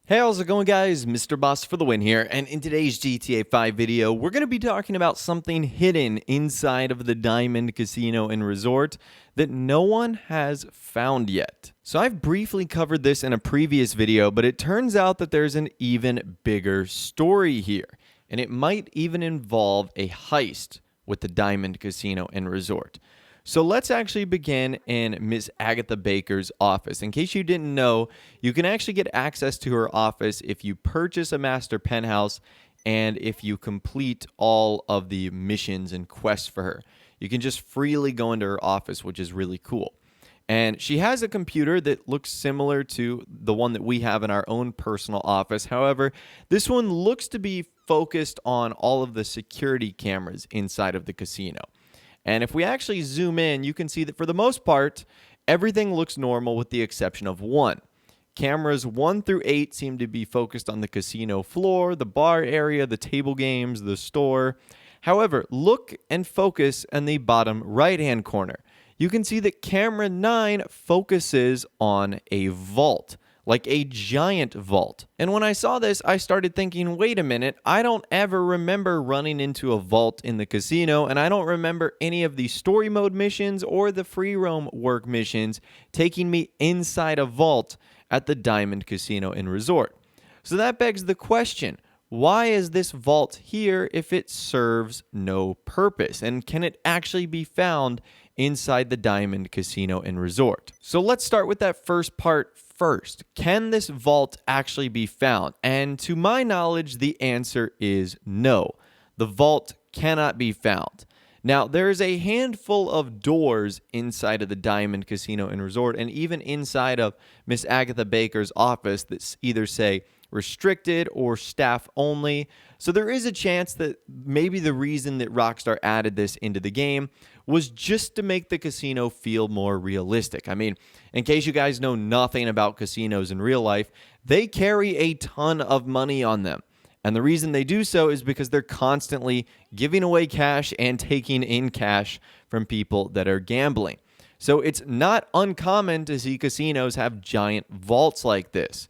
Hey, how's it going, guys? Mr. Boss for the win here, and in today's GTA 5 video, we're going to be talking about something hidden inside of the Diamond Casino and Resort that no one has found yet. So I've briefly covered this in a previous video, but it turns out that there's an even bigger story here, and it might even involve a heist with the Diamond Casino and Resort. So let's actually begin in Miss Agatha Baker's office. In case you didn't know, you can actually get access to her office if you purchase a master penthouse and if you complete all of the missions and quests for her. You can just freely go into her office, which is really cool. And she has a computer that looks similar to the one that we have in our own personal office. However, this one looks to be focused on all of the security cameras inside of the casino. And if we actually zoom in, you can see that for the most part, everything looks normal with the exception of one. Cameras 1 through 8 seem to be focused on the casino floor, the bar area, the table games, the store. However, look and focus in the bottom right-hand corner. You can see that camera 9 focuses on a vault, like a giant vault. And when I saw this, I started thinking, wait a minute, I don't ever remember running into a vault in the casino, and I don't remember any of the story mode missions or the free roam work missions taking me inside a vault at the Diamond Casino and Resort. So that begs the question, why is this vault here if it serves no purpose? And can it actually be found inside the Diamond Casino and Resort? So let's start with that first part first. Can this vault actually be found? And to my knowledge, the answer is no. The vault cannot be found. Now, there is a handful of doors inside of the Diamond Casino and Resort, and even inside of Miss Agatha Baker's office that either say restricted or staff only. So there is a chance that maybe the reason that Rockstar added this into the game was just to make the casino feel more realistic. I mean, in case you guys know nothing about casinos in real life, they carry a ton of money on them. And the reason they do so is because they're constantly giving away cash and taking in cash from people that are gambling. So it's not uncommon to see casinos have giant vaults like this.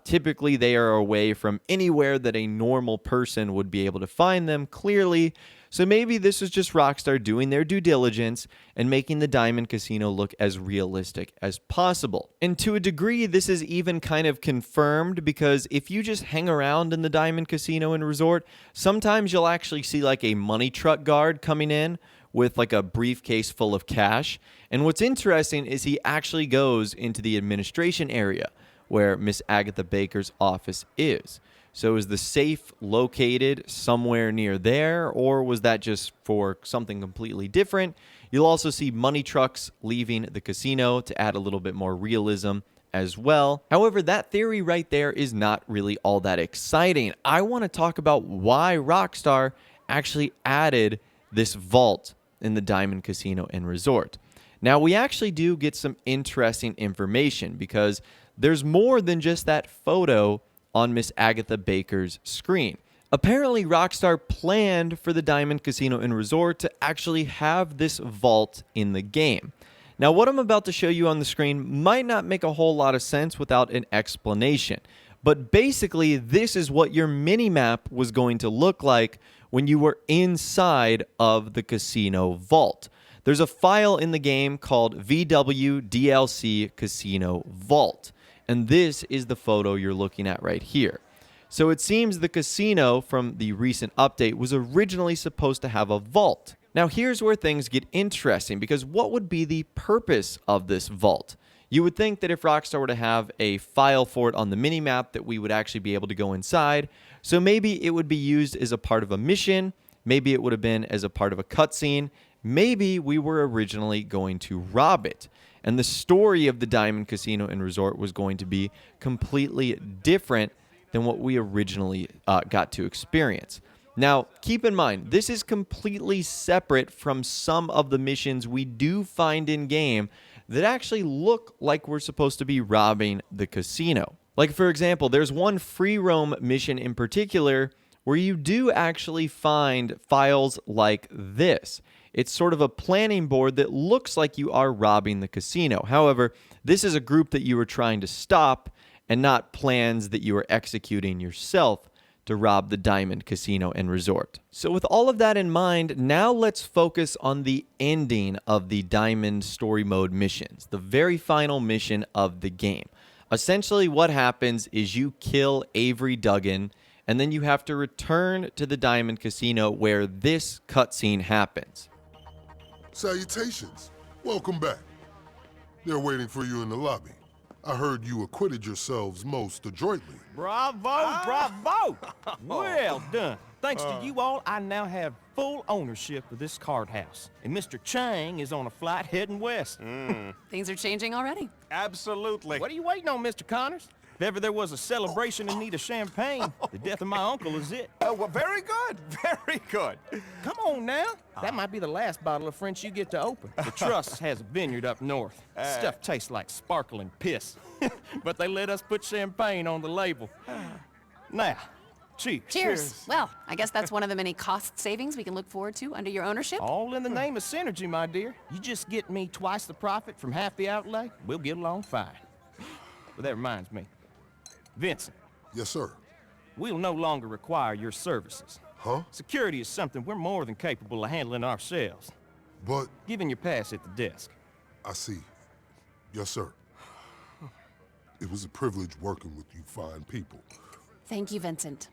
Typically, they are away from anywhere that a normal person would be able to find them clearly. So maybe this is just Rockstar doing their due diligence and making the Diamond Casino look as realistic as possible. And to a degree, this is even kind of confirmed because if you just hang around in the Diamond Casino and Resort, sometimes you'll actually see like a money truck guard coming in with like a briefcase full of cash. And what's interesting is he actually goes into the administration area where Miss Agatha Baker's office is. So is the safe located somewhere near there, or was that just for something completely different? You'll also see money trucks leaving the casino to add a little bit more realism as well. However, that theory right there is not really all that exciting. I want to talk about why Rockstar actually added this vault in the Diamond Casino and Resort. Now, we actually do get some interesting information because there's more than just that photo on Miss Agatha Baker's screen. Apparently, Rockstar planned for the Diamond Casino and Resort to actually have this vault in the game. Now, what I'm about to show you on the screen might not make a whole lot of sense without an explanation. But basically, this is what your mini-map was going to look like when you were inside of the casino vault. There's a file in the game called VWDLC Casino Vault. And this is the photo you're looking at right here. So it seems the casino from the recent update was originally supposed to have a vault. Now here's where things get interesting, because what would be the purpose of this vault? You would think that if Rockstar were to have a file for it on the minimap that we would actually be able to go inside. So maybe it would be used as a part of a mission. Maybe it would have been as a part of a cutscene. Maybe we were originally going to rob it. And the story of the Diamond Casino and Resort was going to be completely different than what we originally got to experience. Now, keep in mind, this is completely separate from some of the missions we do find in-game that actually look like we're supposed to be robbing the casino. Like, for example, there's one free roam mission in particular where you do actually find files like this. It's sort of a planning board that looks like you are robbing the casino. However, this is a group that you were trying to stop, and not plans that you are executing yourself to rob the Diamond Casino and Resort. So with all of that in mind, now let's focus on the ending of the Diamond Story Mode missions, the very final mission of the game. Essentially what happens is you kill Avery Duggan, and then you have to return to the Diamond Casino where this cutscene happens. Salutations. Welcome back. They're waiting for you in the lobby. I heard you acquitted yourselves most adroitly. Bravo, bravo! Well done. Thanks to you all, I now have full ownership of this card house. And Mr. Chang is on a flight heading west. Things are changing already. Absolutely. What are you waiting on, Mr. Connors? If ever there was a celebration in need of champagne, the death of my uncle is it. Oh, well, very good. Very good. Come on now. That might be the last bottle of French you get to open. The Trust has a vineyard up north. Stuff tastes like sparkling piss. But they let us put champagne on the label. Now, cheers. Cheers. Well, I guess that's one of the many cost savings we can look forward to under your ownership. All in the name of synergy, my dear. You just get me twice the profit from half the outlay, we'll get along fine. But that reminds me. Vincent. Yes, sir. We'll no longer require your services. Huh? Security is something we're more than capable of handling ourselves. But Given your pass at the desk. I see. Yes, sir. It was a privilege working with you fine people. Thank you, Vincent.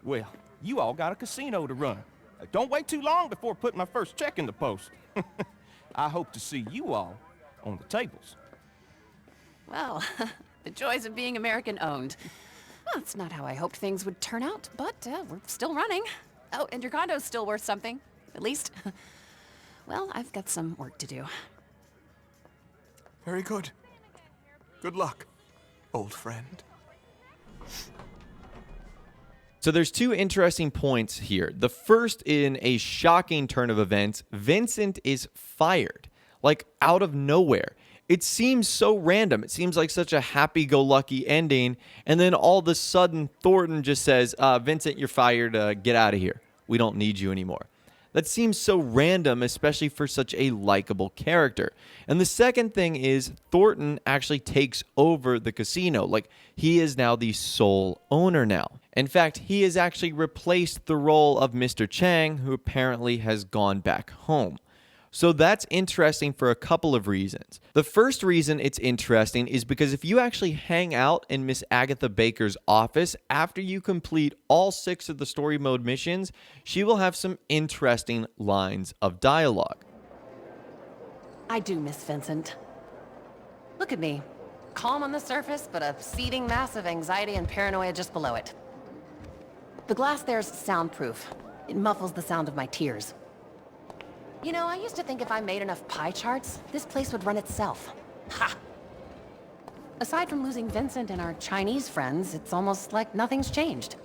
Well, you all got a casino to run. Don't wait too long before putting my first check in the post. I hope to see you all on the tables. Well, the joys of being American-owned. Well, that's not how I hoped things would turn out, but we're still running. Oh, and your condo's still worth something. At least. Well, I've got some work to do. Very good. Good luck, old friend. So there's two interesting points here. The first, in a shocking turn of events, Vincent is fired, like out of nowhere. It seems so random. It seems like such a happy-go-lucky ending, and then all of a sudden Thornton just says, Vincent, you're fired, get out of here. We don't need you anymore. That seems so random, especially for such a likable character. And the second thing is Thornton actually takes over the casino. Like, he is now the sole owner now. In fact, he has actually replaced the role of Mr. Chang, who apparently has gone back home. So that's interesting for a couple of reasons. The first reason it's interesting is because if you actually hang out in Miss Agatha Baker's office after you complete all 6 of the story mode missions, she will have some interesting lines of dialogue. I do miss Vincent. Look at me. Calm on the surface, but a seething mass of anxiety and paranoia just below it. The glass there's soundproof. It muffles the sound of my tears. You know, I used to think if I made enough pie charts, this place would run itself. Ha! Aside from losing Vincent and our Chinese friends, it's almost like nothing's changed.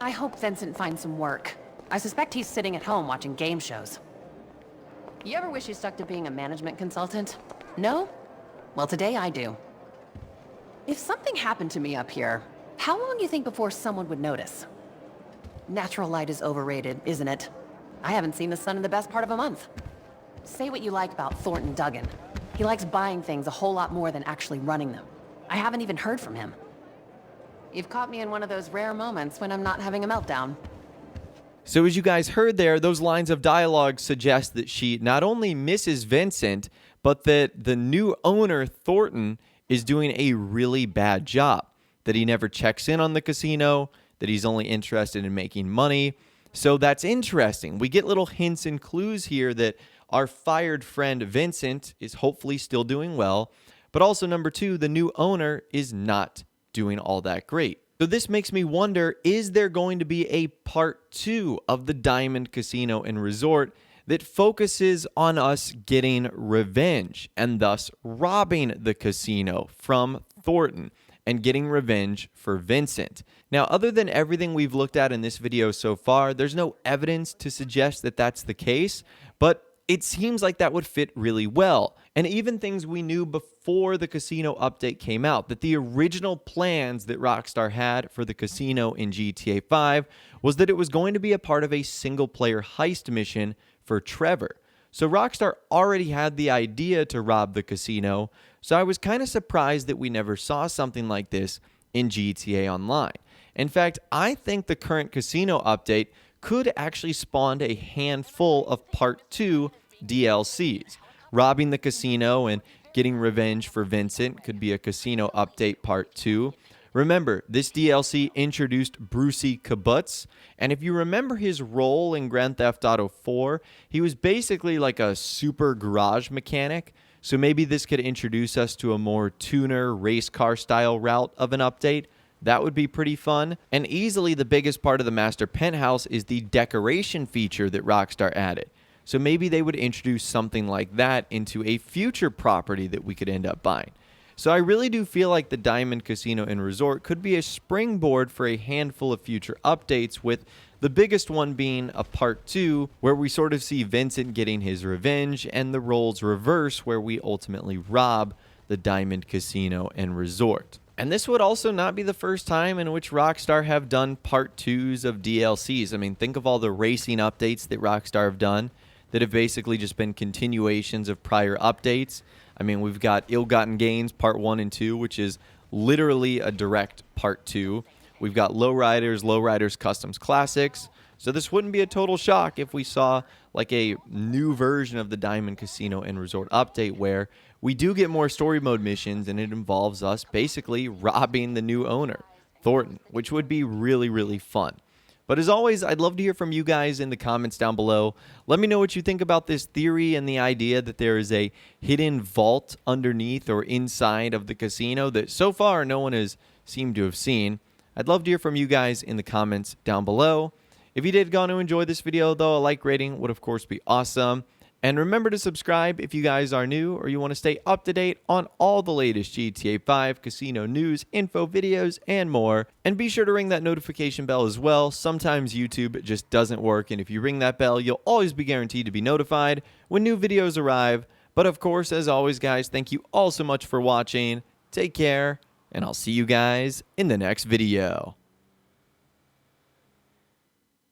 I hope Vincent finds some work. I suspect he's sitting at home watching game shows. You ever wish you stuck to being a management consultant? No? Well, today I do. If something happened to me up here, how long do you think before someone would notice? Natural light is overrated, isn't it? I haven't seen the sun in the best part of a month. Say what you like about Thornton Duggan. He likes buying things a whole lot more than actually running them. I haven't even heard from him. You've caught me in one of those rare moments when I'm not having a meltdown. So as you guys heard there, those lines of dialogue suggest that she not only misses Vincent, but that the new owner, Thornton, is doing a really bad job. That he never checks in on the casino, that he's only interested in making money. So that's interesting. We get little hints and clues here that our fired friend Vincent is hopefully still doing well, but also number 2, the new owner is not doing all that great. So this makes me wonder, is there going to be a part 2 of the Diamond Casino and Resort that focuses on us getting revenge and thus robbing the casino from Thornton and getting revenge for Vincent? Now, other than everything we've looked at in this video so far, there's no evidence to suggest that that's the case, but it seems like that would fit really well. And even things we knew before the casino update came out, that the original plans that Rockstar had for the casino in GTA 5 was that it was going to be a part of a single-player heist mission for Trevor. So Rockstar already had the idea to rob the casino, so I was kind of surprised that we never saw something like this in GTA Online. In fact, I think the current casino update could actually spawn a handful of Part 2 DLCs. Robbing the casino and getting revenge for Vincent could be a casino update Part 2. Remember, this DLC introduced Brucey Kibbutz, and if you remember his role in Grand Theft Auto 4, he was basically like a super garage mechanic, so maybe this could introduce us to a more tuner, race car style route of an update. That would be pretty fun. And easily the biggest part of the Master Penthouse is the decoration feature that Rockstar added. So maybe they would introduce something like that into a future property that we could end up buying. So I really do feel like the Diamond Casino and Resort could be a springboard for a handful of future updates, with the biggest one being a Part 2, where we sort of see Vincent getting his revenge and the roles reverse, where we ultimately rob the Diamond Casino and Resort. And this would also not be the first time in which Rockstar have done Part 2s of DLCs. I mean, think of all the racing updates that Rockstar have done that have basically just been continuations of prior updates. I mean, we've got Ill-Gotten Gains Part 1 and 2, which is literally a direct Part 2. We've got Lowriders Customs Classics. So this wouldn't be a total shock if we saw like a new version of the Diamond Casino and Resort update where we do get more story mode missions and it involves us basically robbing the new owner, Thornton, which would be really, really fun. But as always, I'd love to hear from you guys in the comments down below. Let me know what you think about this theory and the idea that there is a hidden vault underneath or inside of the casino that so far no one has seemed to have seen. I'd love to hear from you guys in the comments down below. If you did go on to enjoy this video, though, a like rating would of course be awesome. And remember to subscribe if you guys are new or you want to stay up to date on all the latest GTA 5 casino news, info, videos, and more. And be sure to ring that notification bell as well. Sometimes YouTube just doesn't work, and if you ring that bell, you'll always be guaranteed to be notified when new videos arrive. But of course, as always, guys, thank you all so much for watching. Take care, and I'll see you guys in the next video.